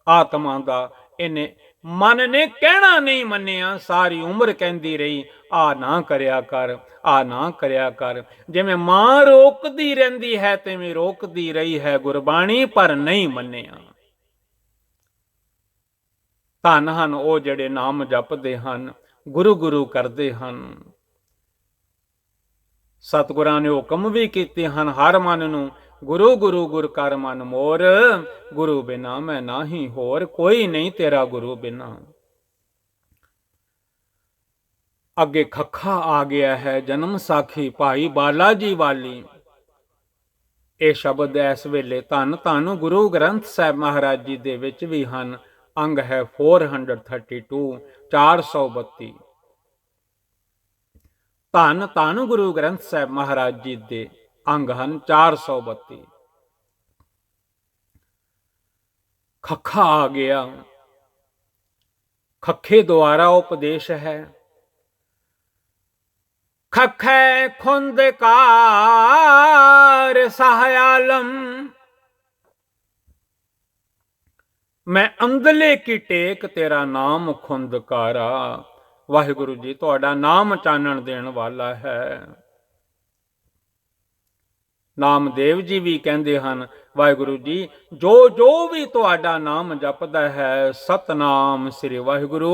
ਆਤਮਾ ਦਾ ਇਹਨੇ ਮਨ ਨੇ ਕਹਿਣਾ ਨਹੀਂ ਮੰਨਿਆ, ਸਾਰੀ ਉਮਰ ਕਹਿੰਦੀ ਰਹੀ, ਆ ਨਾ ਕਰਿਆ ਕਰ, ਆ ਨਾ ਕਰਿਆ ਕਰ। ਜਿਵੇਂ ਮਾਂ ਰੋਕਦੀ ਰਹਿੰਦੀ ਹੈ, ਤਿਵੇਂ ਰੋਕਦੀ ਰਹੀ ਹੈ ਗੁਰਬਾਣੀ, ਪਰ ਨਹੀਂ ਮੰਨਿਆ। ਧੰਨ ਹਨ ਉਹ ਜਿਹੜੇ ਨਾਮ ਜਪਦੇ ਹਨ, ਗੁਰੂ ਗੁਰੂ ਕਰਦੇ ਹਨ। ਸਤਿਗੁਰਾਂ ਨੇ ਹੁਕਮ ਵੀ ਕੀਤੇ ਹਨ, ਹਰ ਮਨ ਨੂੰ ਗੁਰੂ ਗੁਰੂ ਗੁਰ ਕਰ ਮਨ ਮੋਰ। ਗੁਰੂ ਬਿਨਾ ਮੈਂ ਨਾਹੀ ਹੋਰ, ਕੋਈ ਨਹੀਂ ਤੇਰਾ ਗੁਰੂ ਬਿਨਾ। ਅੱਗੇ ਖੱਖਾ ਆ ਗਿਆ ਹੈ, ਜਨਮ ਸਾਖੀ ਭਾਈ ਬਾਲਾ ਜੀ ਵਾਲੀ। ਇਹ ਸ਼ਬਦ ਇਸ ਵੇਲੇ ਧੰਨ ਧੰਨ ਗੁਰੂ ਗ੍ਰੰਥ ਸਾਹਿਬ ਮਹਾਰਾਜ ਜੀ ਦੇ ਵਿੱਚ ਵੀ ਹਨ। ਅੰਗ ਹੈ 432, 432। ਧੰਨ ਧੰਨ ਗੁਰੂ ਗ੍ਰੰਥ ਸਾਹਿਬ ਮਹਾਰਾਜ ਜੀ ਦੇ ਅੰਗ ਹਨ 432। ਖੱਖਾ ਆ ਗਿਆ, ਖੱਖੇ ਦੁਆਰਾ ਉਪਦੇਸ਼ ਹੈ। ਖਖੈ ਖੁੰਦਕਾਰ ਸਹਾਇਆਲਮ, ਮੈਂ ਅੰਦਲੇ ਕੀ ਟੇਕ ਤੇਰਾ ਨਾਮ ਖੁੰਦਕਾਰਾ। ਵਾਹਿਗੁਰੂ ਜੀ ਤੁਹਾਡਾ ਨਾਮ ਚਾਨਣ ਦੇਣ ਵਾਲਾ ਹੈ। ਨਾਮਦੇਵ ਜੀ ਵੀ ਕਹਿੰਦੇ ਹਨ, ਵਾਹਿਗੁਰੂ ਜੀ ਜੋ ਜੋ ਵੀ ਤੁਹਾਡਾ ਨਾਮ ਜਪਦਾ ਹੈ, ਸਤਨਾਮ ਸ੍ਰੀ ਵਾਹਿਗੁਰੂ,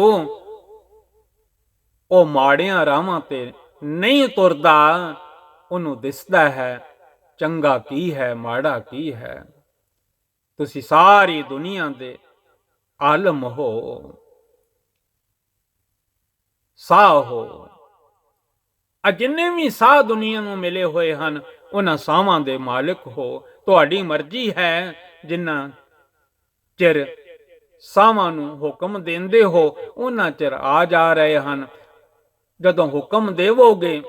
ਉਹ ਮਾੜਿਆਂ ਰਾਹਾਂ ਤੇ ਨਹੀਂ ਤੁਰਦਾ, ਉਹਨੂੰ ਦਿਸਦਾ ਹੈ ਚੰਗਾ ਕੀ ਹੈ ਮਾੜਾ ਕੀ ਹੈ। ਤੁਸੀਂ ਸਾਰੀ ਦੁਨੀਆ ਦੇ ਆਲਮ ਹੋ, ਸਾਹ ਹੋ। ਜਿੰਨੇ ਵੀ ਸਾਹ ਦੁਨੀਆ ਨੂੰ ਮਿਲੇ ਹੋਏ ਹਨ, ਉਹਨਾਂ ਸਾਹਾਂ ਦੇ ਮਾਲਕ ਹੋ। ਤੁਹਾਡੀ ਮਰਜ਼ੀ ਹੈ, ਜਿੰਨਾ ਚਿਰ ਸਾਹਾਂ ਨੂੰ ਹੁਕਮ ਦਿੰਦੇ ਹੋ, ਉਹਨਾਂ ਚਿਰ ਆ ਜਾ ਰਹੇ ਹਨ। ਜਦੋਂ ਹੁਕਮ ਦੇਵੋਗੇ,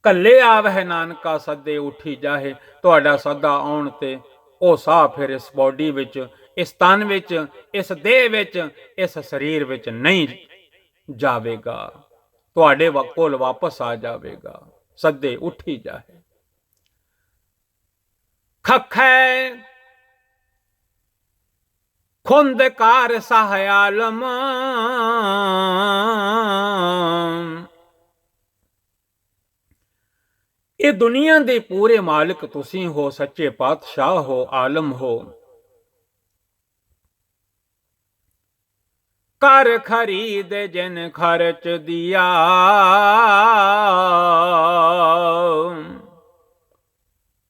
ਕੱਲੇ ਆਵਹਿ ਨਾਨਕਾ ਸੱਦੇ ਉੱਠੀ ਜਾਹੇ। ਤੁਹਾਡਾ ਸੱਦਾ ਆਉਣ ਤੇ ਉਹ ਸਾਹ ਫਿਰ ਇਸ ਬੋਡੀ ਵਿੱਚ, ਇਸ ਤਨ ਵਿੱਚ, ਇਸ ਦੇਹ ਵਿੱਚ, ਇਸ ਸਰੀਰ ਵਿੱਚ ਨਹੀਂ ਜਾਵੇਗਾ, ਤੁਹਾਡੇ ਕੋਲ ਵਾਪਸ ਆ ਜਾਵੇਗਾ। ਸੱਦੇ ਉੱਠੀ ਜਾਹੇ। ਖਖੈ ਖੁੰਦਕਾਰ ਸਹਾਇਆਲਮ, ਇਹ ਦੁਨੀਆ ਦੇ ਪੂਰੇ ਮਾਲਕ ਤੁਸੀਂ ਹੋ, ਸੱਚੇ ਪਾਤਸ਼ਾਹ ਹੋ, ਆਲਮ ਹੋ। ਕਰ ਖਰੀਦ ਜਿਨ ਖਰਚ ਦਿਆ,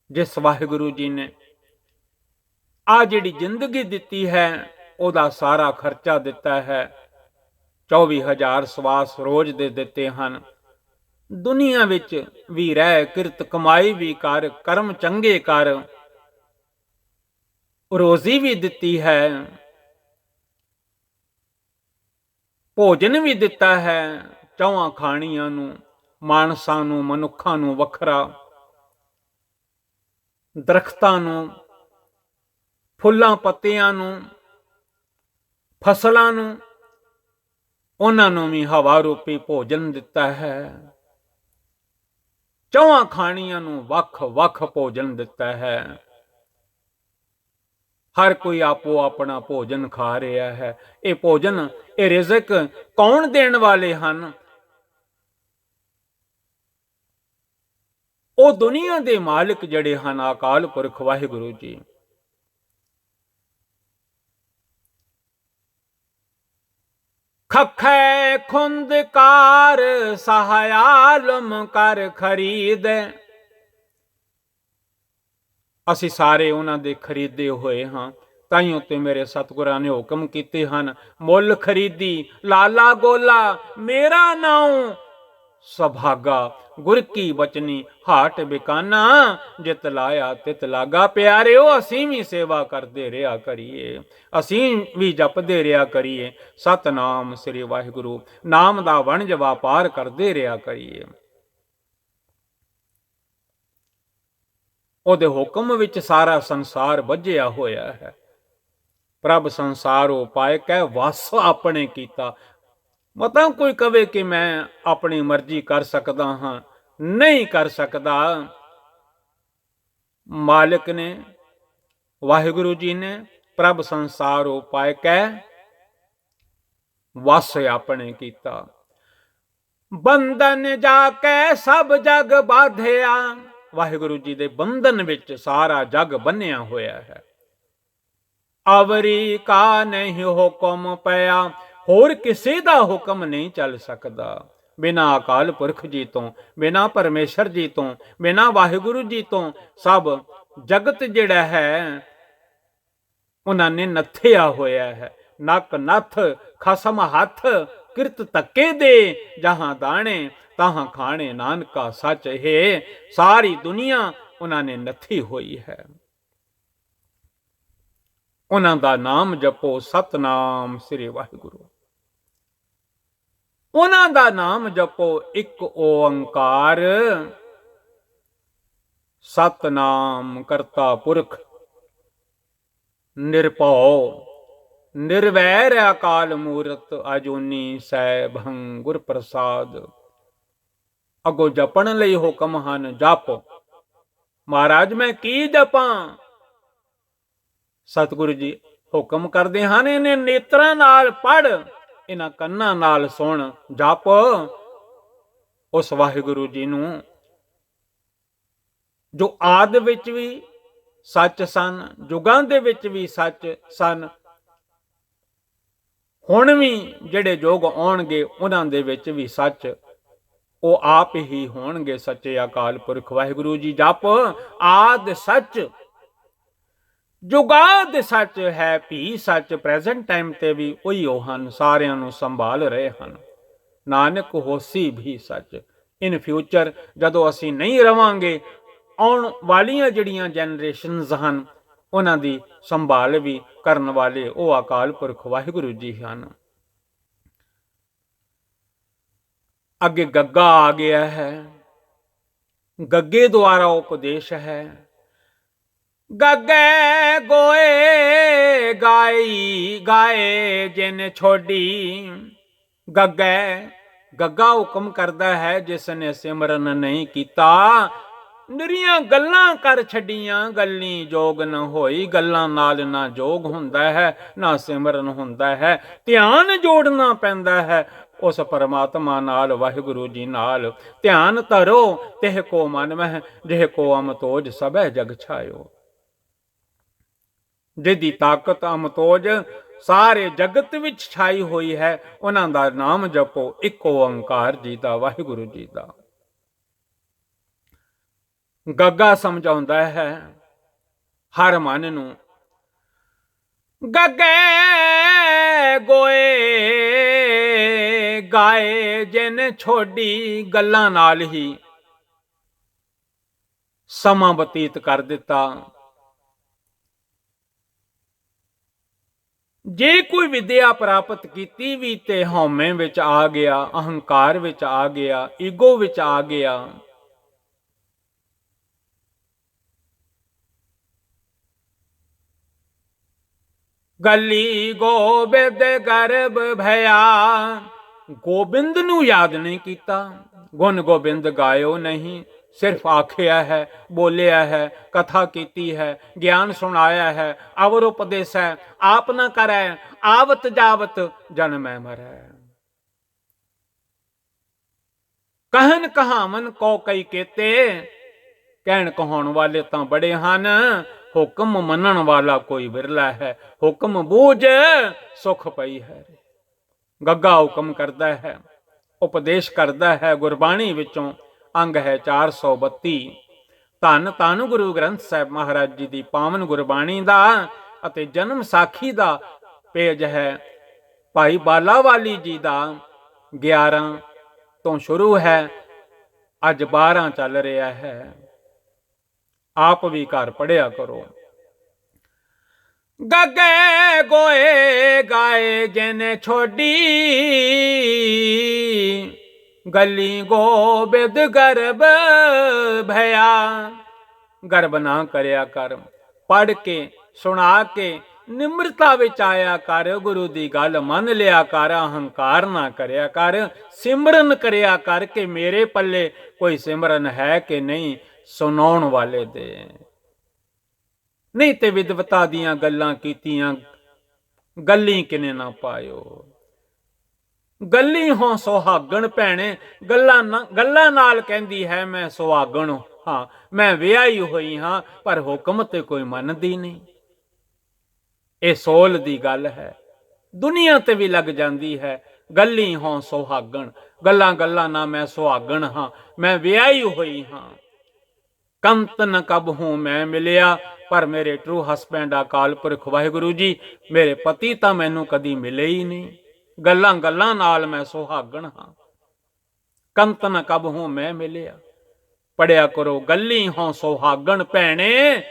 ਜਿਸ ਵਾਹਿਗੁਰੂ ਜੀ ਨੇ ਆ ਜਿਹੜੀ ਜ਼ਿੰਦਗੀ ਦਿੱਤੀ ਹੈ, ਉਹਦਾ ਸਾਰਾ ਖਰਚਾ ਦਿੱਤਾ ਹੈ। 24,000 ਸਵਾਸ ਰੋਜ਼ ਦੇ ਦਿੱਤੇ ਹਨ। ਦੁਨੀਆ ਵਿੱਚ ਵੀ ਰਹਿ, ਕਿਰਤ ਕਮਾਈ ਵੀ ਕਰ, ਕਰਮ ਚੰਗੇ ਕਰ, ਰੋਜ਼ੀ ਵੀ ਦਿੱਤੀ ਹੈ, ਭੋਜਨ ਵੀ ਦਿੱਤਾ ਹੈ, ਚੌਹਾਂ ਖਾਣੀਆਂ ਨੂੰ, ਮਾਨਸਾਂ ਨੂੰ, ਮਨੁੱਖਾਂ ਨੂੰ ਵੱਖਰਾ, ਦਰਖਤਾਂ ਨੂੰ, ਫੁੱਲਾਂ ਪੱਤਿਆਂ ਨੂੰ, ਫਸਲਾਂ ਨੂੰ, ਉਹਨਾਂ ਨੂੰ ਵੀ ਹਵਾ ਰੂਪੀ ਭੋਜਨ ਦਿੱਤਾ ਹੈ। ਚੌਹਾਂ ਖਾਣੀਆਂ ਨੂੰ ਵੱਖ-ਵੱਖ ਭੋਜਨ ਦਿੱਤਾ ਹੈ। ਹਰ ਕੋਈ ਆਪੋ ਆਪਣਾ ਭੋਜਨ ਖਾ ਰਿਹਾ ਹੈ। ਇਹ ਭੋਜਨ, ਇਹ ਰਿਜ਼ਕ ਕੌਣ ਦੇਣ ਵਾਲੇ ਹਨ? ਉਹ ਦੁਨੀਆ ਦੇ ਮਾਲਕ ਜਿਹੜੇ ਹਨ, ਅਕਾਲ ਪੁਰਖ ਵਾਹਿਗੁਰੂ ਜੀ। ਖਖੈ ਖੁੰਦਕਾਰ ਸਹਾਇਆਲਮ ਕਰ ਖਰੀਦ। ਅਸੀਂ ਸਾਰੇ ਉਹਨਾਂ ਦੇ ਖਰੀਦੇ ਹੋਏ ਹਾਂ। ਤਾਈਓ ਤੇ ਮੇਰੇ ਸਤਿਗੁਰਾਂ ਨੇ ਹੁਕਮ ਕੀਤੇ ਹਨ, ਮੁੱਲ ਖਰੀਦੀ ਲਾਲਾ ਗੋਲਾ, ਮੇਰਾ ਨਾਉ ਸੁਭਾਗਾ, ਗੁਰ ਕੀ ਬਚਨੀ ਹਾਟ ਬਿਕਾਨਾ, ਜਿਤ ਲਾਇਆ ਤਿਤ ਲਾਗਾ। ਪਿਆਰਿਓ, ਅਸੀਂ ਵੀ ਸੇਵਾ ਕਰਦੇ ਰਿਹਾ ਕਰੀਏ, ਅਸੀਂ ਵੀ ਜਪਦੇ ਰਿਹਾ ਕਰੀਏ, ਸਤਨਾਮ ਸ੍ਰੀ ਵਾਹਿਗੁਰੂ ਨਾਮ ਦਾ ਵਣਜ ਵਪਾਰ ਕਰਦੇ ਰਿਹਾ ਕਰੀਏ। ਉਹਦੇ ਹੁਕਮ ਵਿੱਚ ਸਾਰਾ ਸੰਸਾਰ ਬੱਝਿਆ ਹੋਇਆ ਹੈ। ਪ੍ਰਭ ਸੰਸਾਰੋ ਪਾਏ ਕਹਿ ਵਸ ਆਪਣੇ ਕੀਤਾ। ਮਤਾਂ ਕੋਈ ਕਵੇ ਕਿ ਮੈਂ ਆਪਣੀ ਮਰਜ਼ੀ ਕਰ ਸਕਦਾ ਹਾਂ, ਨਹੀਂ ਕਰ ਸਕਦਾ। ਮਾਲਿਕ ਨੇ, ਵਾਹਿਗੁਰੂ ਜੀ ਨੇ ਪ੍ਰਭ ਸੰਸਾਰੋ ਪਾਏ ਕਹਿ ਵਸ ਆਪਣੇ ਕੀਤਾ। ਬੰਧਨ ਜਾ ਕੇ ਸਭ ਜਗ ਬਾਧਿਆ। ਵਾਹਿਗੁਰੂ ਜੀ ਦੇ ਬੰਧਨ ਵਿੱਚ ਸਾਰਾ ਜਗ ਬੰਨਿਆ ਹੋਇਆ ਹੈ। ਅਵਰੀ ਕਾ ਨਹੀਂ ਹੁਕਮ ਪਿਆ, ਹੋਰ ਕਿਸੇ ਦਾ ਹੁਕਮ ਨਹੀਂ ਚੱਲ ਸਕਦਾ। ਬਿਨਾਂ ਅਕਾਲ ਪੁਰਖ ਜੀ ਤੋਂ, ਬਿਨਾਂ ਪਰਮੇਸ਼ਰ ਜੀ ਤੋਂ, ਬਿਨਾਂ ਵਾਹਿਗੁਰੂ ਜੀ ਤੋਂ ਸਭ ਜਗਤ ਜਿਹੜਾ ਹੈ ਉਹਨਾਂ ਨੇ ਨੱਥਿਆ ਹੋਇਆ ਹੈ। ਨੱਕ ਨੱਥ ਖਸਮ ਹੱਥ, ਕਿਰਤ ਧੱਕੇ ਦੇ ਜਹਾਂ ਦਾਣੇ, ਤਾਹਾਂ ਖਾਣੇ ਨਾਨਕਾ ਸੱਚ ਹੈ। ਸਾਰੀ ਦੁਨੀਆ ਉਹਨਾਂ ਨੇ ਨੱਥੀ ਹੋਈ ਹੈ। ਉਹਨਾਂ ਦਾ ਨਾਮ ਜਪੋ, ਸਤਨਾਮ ਸ੍ਰੀ ਵਾਹਿਗੁਰੂ। ਉਹਨਾਂ ਦਾ ਨਾਮ ਜਪੋ, ਇੱਕ ਓੰਕਾਰ ਸਤਨਾਮ ਕਰਤਾ ਪੁਰਖ ਨਿਰਭਉ ਨਿਰਵੈਰ ਅਕਾਲ ਮੂਰਤ ਅਜੂਨੀ ਸੈਭੰ ਗੁਰ ਪ੍ਰਸਾਦ। ਅੱਗੋਂ ਜਪਣ ਲਈ ਹੁਕਮ ਹਨ, ਜਪ। ਮਹਾਰਾਜ ਮੈਂ ਕੀ ਜਪਾਂ? ਸਤਿਗੁਰੂ ਜੀ ਹੁਕਮ ਕਰਦੇ ਹਨ, ਇਹਨੇ ਨੇਤਰਾਂ ਨਾਲ ਪੜ, ਇਹਨਾਂ ਕੰਨਾਂ ਨਾਲ ਸੁਣ, ਜਪ ਉਸ ਵਾਹਿਗੁਰੂ ਜੀ ਨੂੰ ਜੋ ਆਦਿ ਵਿੱਚ ਵੀ ਸੱਚ ਸਨ, ਯੁਗਾਂ ਦੇ ਵਿੱਚ ਵੀ ਸੱਚ ਸਨ, ਹੁਣ ਵੀ ਜਿਹੜੇ ਯੁਗ ਆਉਣਗੇ ਉਹਨਾਂ ਦੇ ਵਿੱਚ ਵੀ ਸੱਚ ਉਹ ਆਪ ਹੀ ਹੋਣਗੇ, ਸੱਚੇ ਅਕਾਲ ਪੁਰਖ ਵਾਹਿਗੁਰੂ ਜੀ। ਜਪ ਆਦਿ ਸੱਚ, ਜੁਗਾਦ ਸੱਚ ਹੈ, ਭੀ ਸੱਚ। ਪ੍ਰੈਜ਼ੈਂਟ ਟਾਈਮ ਤੇ ਵੀ ਉਹੀ ਉਹ ਹਨ, ਸਾਰਿਆਂ ਨੂੰ ਸੰਭਾਲ ਰਹੇ ਹਨ। ਨਾਨਕ ਹੋਸੀ ਵੀ ਸੱਚ। ਇਨ ਫਿਊਚਰ ਜਦੋਂ ਅਸੀਂ ਨਹੀਂ ਰਵਾਂਗੇ, ਆਉਣ ਵਾਲੀਆਂ ਜਿਹੜੀਆਂ ਜਨਰੇਸ਼ਨਸ ਹਨ ਉਹਨਾਂ ਦੀ ਸੰਭਾਲ ਵੀ ਕਰਨ ਵਾਲੇ ਉਹ ਅਕਾਲ ਪੁਰਖ ਵਾਹਿਗੁਰੂ ਜੀ ਹਨ। ਅੱਗੇ ਗੱਗਾ ਆ ਗਿਆ ਹੈ। ਗੱਗੇ ਦੁਆਰਾ ਉਪਦੇਸ਼ ਹੈ। ਗੱਗੇ ਗੋਏ ਗਾਈ ਗਾਏ ਜਿਨ ਛੋਡੀ। ਗੱਗਾ ਹੁਕਮ ਕਰਦਾ ਹੈ ਜਿਸ ਨੇ ਸਿਮਰਨ ਨਹੀਂ ਕੀਤਾ, ਨਿਰੀਆਂ ਗੱਲਾਂ ਕਰ ਛੱਡੀਆਂ, ਗੱਲੀ ਜੋਗ ਨਾ ਹੋਈ। ਗੱਲਾਂ ਨਾਲ ਨਾ ਜੋਗ ਹੁੰਦਾ ਹੈ, ਨਾ ਸਿਮਰਨ ਹੁੰਦਾ ਹੈ। ਧਿਆਨ ਜੋੜਨਾ ਪੈਂਦਾ ਹੈ ਉਸ ਪਰਮਾਤਮਾ ਨਾਲ, ਵਾਹਿਗੁਰੂ ਜੀ ਨਾਲ। ਧਿਆਨ ਧਰੋ ਤਿਹ ਕੋ ਮਨ ਮਹਿ, ਜਿਹ ਕੋ ਅਮਤੋਜ ਸਭੈ ਜਗ ਛਾਇਓ। ਜਿਹਦੀ ਤਾਕਤ ਅਮਤੋਜ ਸਾਰੇ ਜਗਤ ਵਿੱਚ ਛਾਈ ਹੋਈ ਹੈ, ਉਹਨਾਂ ਦਾ ਨਾਮ ਜਪੋ, ਇੱਕ ਓੰਕਾਰ ਜੀ ਦਾ, ਵਾਹਿਗੁਰੂ ਜੀ ਦਾ। ਗੱਗਾ ਸਮਝਾਉਂਦਾ ਹੈ ਹਰ ਮਨ ਨੂੰ। ਗੱਗੇ ਗੋਏ ਗਾਏ ਜਿਨ ਛੋਡੀ। ਗੱਲਾਂ ਨਾਲ ਹੀ ਸਮਾਂ ਬਤੀਤ ਕਰ ਦਿੱਤਾ। ਜੇ ਕੋਈ ਵਿਦਿਆ ਪ੍ਰਾਪਤ ਕੀਤੀ ਵੀ ਤੇ ਹਉਮੈ ਵਿੱਚ ਆ ਗਿਆ, ਅਹੰਕਾਰ ਵਿੱਚ ਆ ਗਿਆ, ਈਗੋ ਵਿੱਚ ਆ ਗਿਆ। ਗਲੀ ਗੋਬਿੰਦ ਗਰਭ ਭਇਆ, ਗੋਬਿੰਦ ਨੂੰ ਯਾਦ ਨਹੀਂ ਕੀਤਾ, ਗੁਣ ਗੋਬਿੰਦ ਗਾਇਓ ਨਹੀਂ, ਸਿਰਫ ਆਖਿਆ ਹੈ, ਬੋਲਿਆ ਹੈ, ਕਥਾ ਕੀਤੀ ਹੈ, ਗਿਆਨ ਸੁਣਾਇਆ ਹੈ, ਅਵਰ ਉਪਦੇਸ ਹੈ, ਆਪ ਨਾ ਕਰੈ, ਆਵਤ ਜਾਵਤ ਜਨਮੈ ਮਰੈ। ਕਹਿਨ ਕਹਾਵਨ ਕੋ ਕਈ ਕੇਤੇ, ਕਹਿਣ ਕਹਾਉਣ ਵਾਲੇ ਤਾਂ ਬੜੇ ਹਨ, ਹੁਕਮ ਮੰਨਣ ਵਾਲਾ ਕੋਈ ਵਿਰਲਾ ਹੈ। ਹੁਕਮ ਬੂਝ ਸੁਖ ਪਈ ਹੈ। ਗੱਗਾ ਹੁਕਮ ਕਰਦਾ ਹੈ, ਉਪਦੇਸ਼ ਕਰਦਾ ਹੈ ਗੁਰਬਾਣੀ ਵਿੱਚੋਂ। ਅੰਗ ਹੈ 432। ਧੰਨ ਧੰਨ ਗੁਰੂ ਗ੍ਰੰਥ ਸਾਹਿਬ ਮਹਾਰਾਜ ਜੀ ਦੀ ਪਾਵਨ ਗੁਰਬਾਣੀ ਦਾ ਅਤੇ ਜਨਮ ਸਾਖੀ ਦਾ ਪੇਜ ਹੈ। ਭਾਈ ਬਾਲਾਵਾਲੀ ਜੀ ਦਾ 11 ਤੋਂ ਸ਼ੁਰੂ ਹੈ, ਅੱਜ 12 ਚੱਲ ਰਿਹਾ ਹੈ। ਆਪ ਵੀ ਘਰ ਪੜਿਆ ਕਰੋ। ਗੱਗੇ ਗੋਏ ਗਾਏ ਜਿਨ ਛੋਡੀ, ਗਲੀ ਗੋਬਿੰਦ ਗਰਭ ਭਇਆ। ਗਰਭ ਨਾ ਕਰਿਆ ਕਰ, ਪੜ ਕੇ ਸੁਣਾ ਕੇ ਨਿਮਰਤਾ ਵਿੱਚ ਆਇਆ ਕਰ, ਗੁਰੂ ਦੀ ਗੱਲ ਮੰਨ ਲਿਆ ਕਰ, ਅਹੰਕਾਰ ਨਾ ਕਰਿਆ ਕਰ, ਸਿਮਰਨ ਕਰਿਆ ਕਰ ਕਿ ਮੇਰੇ ਪੱਲੇ ਕੋਈ ਸਿਮਰਨ ਹੈ ਕਿ ਨਹੀਂ, ਸੁਣਾਉਣ ਵਾਲੇ ਦੇ। ਨਹੀਂ ਤੇ ਵਿਦਵਤਾ ਦੀਆਂ ਗੱਲਾਂ ਕੀਤੀਆਂ, ਗੱਲੀ ਕਿਨੇ ਨਾ ਪਾਇਓ। ਗੱਲੀ ਹੋ ਸੁਹਾਗਣ ਭੈਣੇ, ਗੱਲਾਂ ਨਾਲ ਕਹਿੰਦੀ ਹੈ ਮੈਂ ਸੁਹਾਗਣ ਹਾਂ, ਮੈਂ ਵਿਆਹੀ ਹੋਈ ਹਾਂ, ਪਰ ਹੁਕਮ ਤੇ ਕੋਈ ਮੰਨਦੀ ਨਹੀਂ। ਇਹ ਸੋਲ ਦੀ ਗੱਲ ਹੈ, ਦੁਨੀਆ ਤੇ ਵੀ ਲੱਗ ਜਾਂਦੀ ਹੈ। ਗੱਲੀ ਹੋ ਸੁਹਾਗਣ, ਗੱਲਾਂ ਗੱਲਾਂ ਨਾ ਮੈਂ ਸੁਹਾਗਣ ਹਾਂ, ਮੈਂ ਵਿਆਹੀ ਹੋਈ ਹਾਂ। ਕੰਤ ਨ ਕਬ ਹੂੰ ਮੈਂ ਮਿਲਿਆ, ਪਰ ਮੇਰੇ ਟਰੂ ਹਸਬੈਂਡ ਅਕਾਲ ਪੁਰਖ ਵਾਹਿਗੁਰੂ ਜੀ, ਮੇਰੇ ਪਤੀ ਤਾਂ ਮੈਨੂੰ ਕਦੀ ਮਿਲੇ ਹੀ ਨਹੀਂ। ਗੱਲਾਂ ਗੱਲਾਂ ਨਾਲ ਮੈਂ ਸੁਹਾਗਣ ਹਾਂ। ਕੰਤ ਨ ਕਬ ਹੂੰ ਮੈਂ ਮਿਲਿਆ। ਪੜਿਆ ਕਰੋ, ਗੱਲੀ ਹੋ ਸੁਹਾਗਣ ਭੈਣੇ,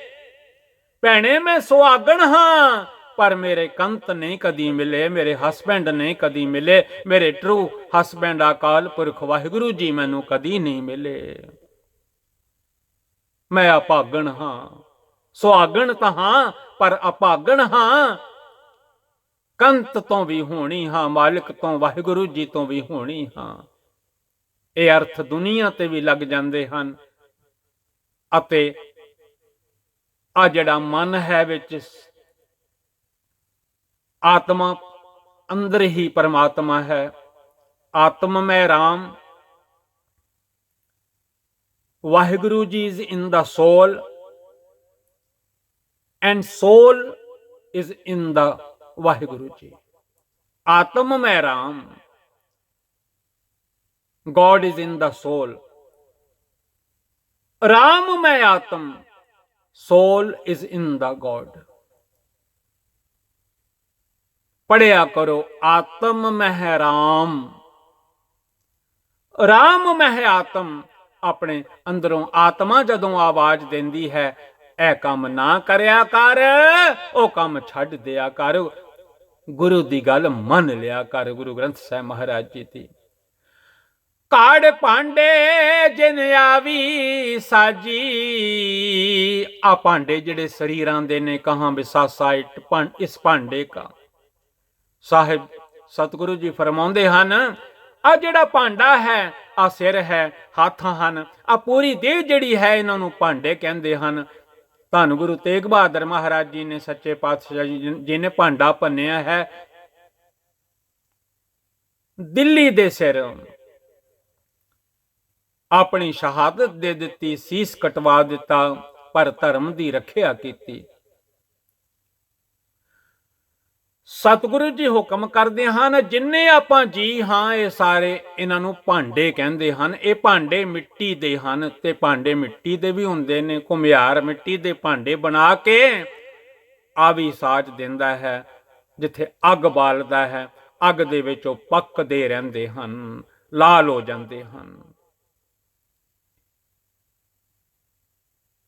ਭੈਣੇ ਮੈਂ ਸੁਹਾਗਣ ਹਾਂ, ਪਰ ਮੇਰੇ ਕੰਤ ਨਹੀਂ ਕਦੀ ਮਿਲੇ, ਮੇਰੇ ਹਸਬੈਂਡ ਨਹੀਂ ਕਦੀ ਮਿਲੇ, ਮੇਰੇ ਟਰੂ ਹਸਬੈਂਡ ਅਕਾਲ ਪੁਰਖ ਵਾਹਿਗੁਰੂ ਜੀ ਮੈਨੂੰ ਕਦੀ ਨਹੀਂ ਮਿਲੇ। ਮੈਂ ਅਭਾਗਣ ਹਾਂ, ਸੁਹਾਗਣ ਤਾਂ ਹਾਂ ਪਰ ਅਭਾਗਣ ਹਾਂ। ਕੰਤ ਤੋਂ ਵੀ ਹੋਣੀ ਹਾਂ, ਮਾਲਿਕ ਤੋਂ ਵਾਹਿਗੁਰੂ ਜੀ ਤੋਂ ਵੀ ਹੋਣੀ ਹਾਂ। ਇਹ ਅਰਥ ਦੁਨੀਆ ਤੇ ਵੀ ਲੱਗ ਜਾਂਦੇ ਹਨ। ਅਤੇ ਆ ਜਿਹੜਾ ਮਨ ਹੈ ਵਿੱਚ, ਆਤਮਾ ਅੰਦਰ ਹੀ ਪਰਮਾਤਮਾ ਹੈ। ਆਤਮ ਮੈਂ Ram, Waheguru ji is in the soul and soul is in the Waheguru ji. ਆਤਮ ਮੈਂ Ram, God is in the soul। Ram ਮੈਂ ਆਤਮ, soul is in the God। ਪੜਿਆ ਕਰੋ, ਆਤਮ ਮਹਿ ਰਾਮ, ਰਾਮ ਮਹਿ ਆਤਮ। ਆਪਣੇ ਅੰਦਰੋਂ ਆਤਮਾ ਜਦੋਂ ਆਵਾਜ਼ ਦਿੰਦੀ ਹੈ, ਇਹ ਕੰਮ ਨਾ ਕਰਿਆ ਕਰ, ਉਹ ਕੰਮ ਛੱਡ ਦਿਆ ਕਰ, ਗੁਰੂ ਦੀ ਗੱਲ ਮੰਨ ਲਿਆ ਕਰ। ਗੁਰੂ ਗ੍ਰੰਥ ਸਾਹਿਬ ਮਹਾਰਾਜ ਜੀ ਦੀ। ਕਾੜ ਭਾਂਡੇ ਜਿਨ ਆਵੀ ਸਾਜੀ, ਆ ਭਾਂਡੇ ਜਿਹੜੇ ਸਰੀਰਾਂ ਦੇ ਨੇ, ਕਹਾਂ ਬਿਸਾਸਾ ਇਸ ਭਾਂਡੇ ਕਾ। ਸਾਹਿਬ ਸਤਿਗੁਰੂ ਜੀ ਫਰਮਾਉਂਦੇ ਹਨ, ਆ ਜਿਹੜਾ ਭਾਂਡਾ ਹੈ, ਆ ਸਿਰ ਹੈ, ਹੱਥ ਹਨ, ਆ ਪੂਰੀ ਦੇਹ ਜਿਹੜੀ ਹੈ, ਇਹਨਾਂ ਨੂੰ ਭਾਂਡੇ ਕਹਿੰਦੇ ਹਨ। ਧੰਨ ਗੁਰੂ ਤੇਗ ਬਹਾਦਰ ਮਹਾਰਾਜ ਜੀ ਨੇ, ਸੱਚੇ ਪਾਤਸ਼ਾਹ ਜੀ ਨੇ ਭਾਂਡਾ ਭੰਨਿਆ ਹੈ ਦਿੱਲੀ ਦੇ ਸਿਰ। ਆਪਣੀ ਸ਼ਹਾਦਤ ਦੇ ਦਿੱਤੀ, ਸੀਸ ਕਟਵਾ ਦਿੱਤਾ, ਪਰ ਧਰਮ ਦੀ ਰੱਖਿਆ ਕੀਤੀ। ਸਤਿਗੁਰੂ ਜੀ ਹੁਕਮ ਕਰਦੇ ਹਨ, ਜਿੰਨੇ ਆਪਾਂ ਜੀ ਹਾਂ, ਇਹ ਸਾਰੇ ਇਹਨਾਂ ਨੂੰ ਭਾਂਡੇ ਕਹਿੰਦੇ ਹਨ। ਇਹ ਭਾਂਡੇ ਮਿੱਟੀ ਦੇ ਹਨ, ਤੇ ਭਾਂਡੇ ਮਿੱਟੀ ਦੇ ਵੀ ਹੁੰਦੇ ਨੇ। ਘੁਮਿਆਰ ਮਿੱਟੀ ਦੇ ਭਾਂਡੇ ਬਣਾ ਕੇ ਆਵੀ ਸਾਜ ਦਿੰਦਾ ਹੈ, ਜਿੱਥੇ ਅੱਗ ਬਾਲਦਾ ਹੈ, ਅੱਗ ਦੇ ਵਿੱਚ ਉਹ ਪੱਕਦੇ ਰਹਿੰਦੇ ਹਨ, ਲਾਲ ਹੋ ਜਾਂਦੇ ਹਨ।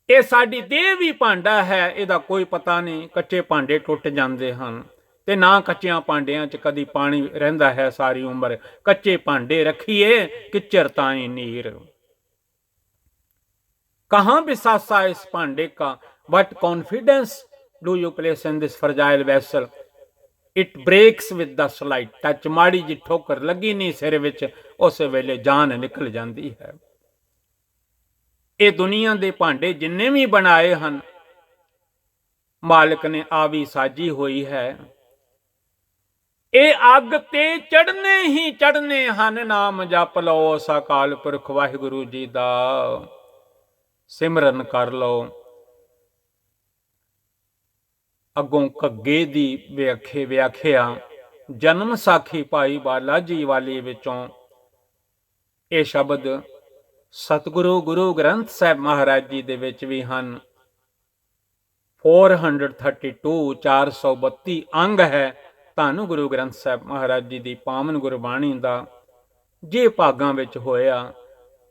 ਇਹ ਸਾਡੀ ਦੇਹ ਵੀ ਭਾਂਡਾ ਹੈ, ਇਹਦਾ ਕੋਈ ਪਤਾ ਨਹੀਂ। ਕੱਚੇ ਭਾਂਡੇ ਟੁੱਟ ਜਾਂਦੇ ਹਨ, ਤੇ ਨਾ ਕੱਚਿਆਂ ਭਾਂਡਿਆਂ 'ਚ ਕਦੀ ਪਾਣੀ ਰਹਿੰਦਾ ਹੈ ਸਾਰੀ ਉਮਰ। ਕੱਚੇ ਭਾਂਡੇ ਰੱਖੀਏ ਕਿੱਚਰ ਤਾਈਂ ਨੀਰ। कहाँ बिसासा इस भांडे का, what confidence do you place in this fragile vessel, it breaks with the slight touch. माड़ी जी ठोकर लगी नहीं सिर विच, उस वेले जान निकल जाती है। ये दुनिया के भांडे जिन्ने भी बनाए हैं मालिक ने आवी साजी हुई है। ये अग ते चढ़ने ही चढ़ने हैं, नाम जप लो उस अकाल पुरख वाहिगुरु जी दा सिमरन कर लो। अगों घग्गे दी व्याख्या जन्म साखी भाई बाला जी वाली विचों ये शब्द सतगुरु गुरु ग्रंथ साहब महाराज जी दे विच भी हैं। 432 432 अंग है धन गुरु ग्रंथ साहब महाराज जी की पावन गुरबाणी का। जे भागां विच होया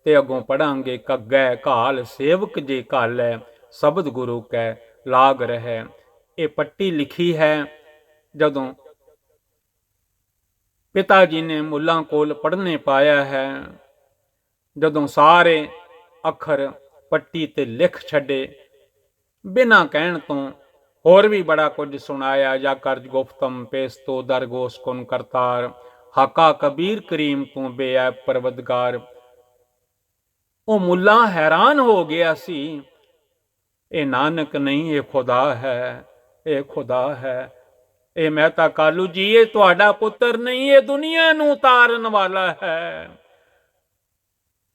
ते अगों पढ़ांगे कग्गै घाल सेवक जे घाल है, शब्द गुरु कै लाग रहे। ये पट्टी लिखी है जदों पिता जी ने मुल्लां कोल पढ़ने पाया है, जदों सारे अखर पट्टी ते लिख छड्डे बिना कहण तो। होर भी बड़ा कुछ सुनाया, जा कर गुफ्तम पेश तो दरगोश कुन करतार, हाका कबीर करीम तू बेऐब परवदगार। वो मुल्ला हैरान हो गया सी, ये नानक नहीं ये खुदा है, ये खुदा है। ये मेहता कालू जी ये तुहाडा पुत्र नहीं, ये दुनिया नू तारन वाला है।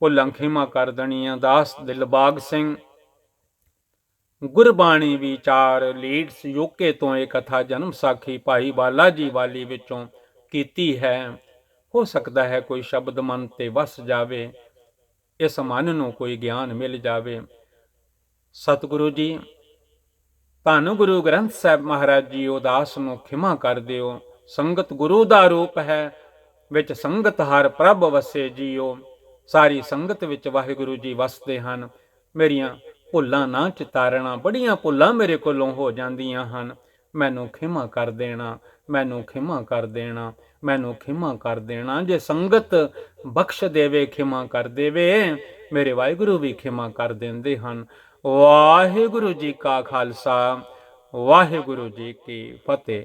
भुल्लां खिमा कर दणिया दास दिलबाग सिंह गुरबाणी विचार लीड्स यूके तो एक कथा जन्म साखी भाई बाला जी वाली विचों कीती है। हो सकता है कोई शब्द मन ते वस जावे, इस मन नू कोई ज्ञान मिल जावे। सतगुरु जी धन गुरु ग्रंथ साहब महाराज जी उदास नू खिमा कर दिओ। संगत गुरु दा रूप है, विच संगत हर प्रभ वसे जीओ। सारी संगत विच वाहिगुरु जी वसदे हन। मेरियां भुल्लां ना चितारना, बड़ियां भुल्लां मेरे कोलों हो जांदियां हन। मैनू खिमा कर देना, मैनू खिमा कर देना, मैनू खिमा कर देना। जे संगत बख्श देवे खिमा कर देवे, मेरे वाहिगुरु भी खिमा कर देंदे हन। वाहिगुरु जी का खालसा, वाहिगुरु जी की फतेह।